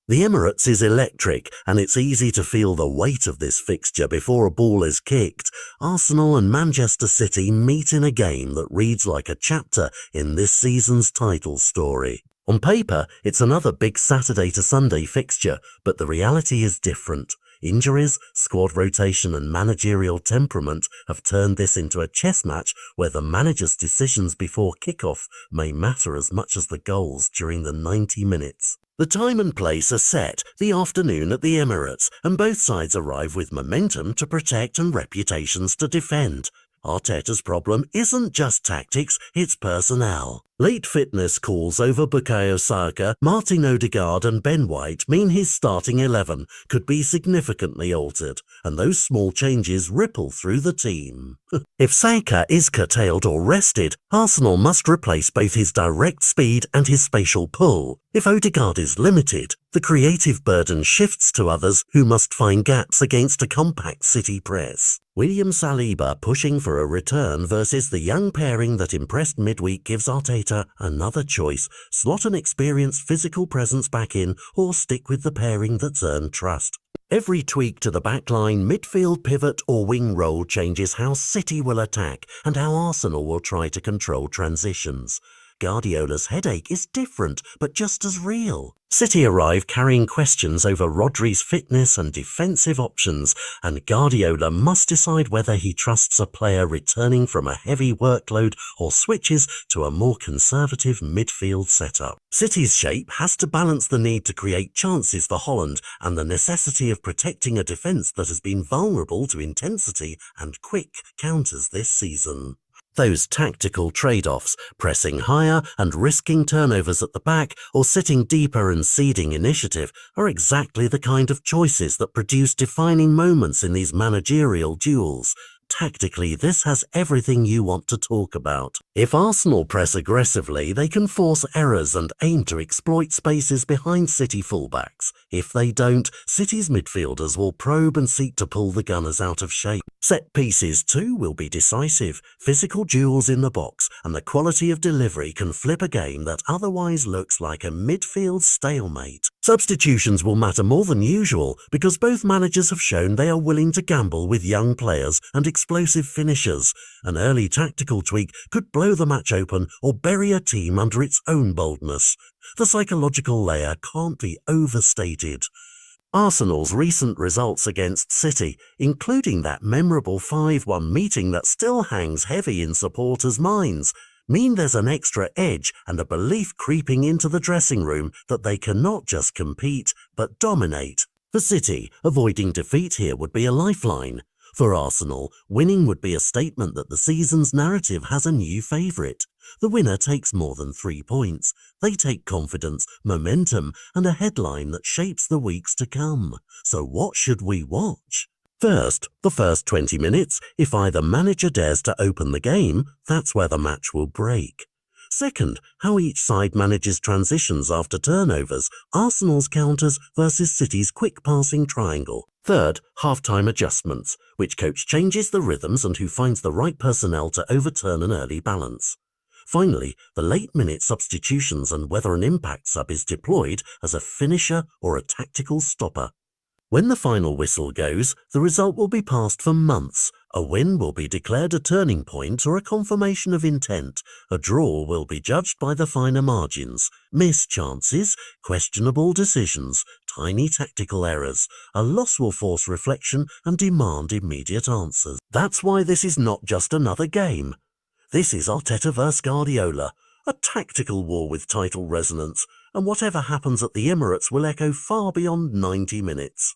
The Emirates is electric, and it's easy to feel the weight of this fixture before a ball is kicked. Arsenal and Manchester City meet in a game that reads like a chapter in this season's title story. On paper, it's another big Saturday to Sunday fixture, but the reality is different. Injuries, squad rotation and managerial temperament have turned this into a chess match where the manager's decisions before kickoff may matter as much as the goals during the 90 minutes. The time and place are set, the afternoon at the Emirates, and both sides arrive with momentum to protect and reputations to defend. Arteta's problem isn't just tactics, it's personnel. Late fitness calls over Bukayo Saka, Martin Odegaard and Ben White mean his starting 11 could be significantly altered, and those small changes ripple through the team. If Saka is curtailed or rested, Arsenal must replace both his direct speed and his spatial pull. If Odegaard is limited, the creative burden shifts to others who must find gaps against a compact City press. William Saliba pushing for a return versus the young pairing that impressed midweek gives Arteta another choice: slot an experienced physical presence back in or stick with the pairing that's earned trust. Every tweak to the backline, midfield pivot or wing role changes how City will attack and how Arsenal will try to control transitions. Guardiola's headache is different, but just as real. City arrive carrying questions over Rodri's fitness and defensive options, and Guardiola must decide whether he trusts a player returning from a heavy workload or switches to a more conservative midfield setup. City's shape has to balance the need to create chances for Holland and the necessity of protecting a defence that has been vulnerable to intensity and quick counters this season. Those tactical trade-offs, pressing higher and risking turnovers at the back or sitting deeper and ceding initiative, are exactly the kind of choices that produce defining moments in these managerial duels. Tactically, this has everything you want to talk about. If Arsenal press aggressively, they can force errors and aim to exploit spaces behind City fullbacks. If they don't, City's midfielders will probe and seek to pull the Gunners out of shape. Set pieces too will be decisive. Physical duels in the box and the quality of delivery can flip a game that otherwise looks like a midfield stalemate. Substitutions will matter more than usual because both managers have shown they are willing to gamble with young players and explosive finishers. An early tactical tweak could blow the match open or bury a team under its own boldness. The psychological layer can't be overstated. Arsenal's recent results against City, including that memorable 5-1 meeting that still hangs heavy in supporters' minds, mean there's an extra edge and a belief creeping into the dressing room that they can not just compete, but dominate. For City, avoiding defeat here would be a lifeline. For Arsenal, winning would be a statement that the season's narrative has a new favourite. The winner takes more than 3 points. They take confidence, momentum, and a headline that shapes the weeks to come. So what should we watch? First, the first 20 minutes. If either manager dares to open the game, that's where the match will break. Second, how each side manages transitions after turnovers, Arsenal's counters versus City's quick passing triangle. Third, half-time adjustments, which coach changes the rhythms and who finds the right personnel to overturn an early balance. Finally, the late-minute substitutions and whether an impact sub is deployed as a finisher or a tactical stopper. When the final whistle goes, the result will be passed for months. A win will be declared a turning point or a confirmation of intent. A draw will be judged by the finer margins. Missed chances, questionable decisions, tiny tactical errors. A loss will force reflection and demand immediate answers. That's why this is not just another game. This is Arteta vs Guardiola, a tactical war with title resonance, and whatever happens at the Emirates will echo far beyond 90 minutes.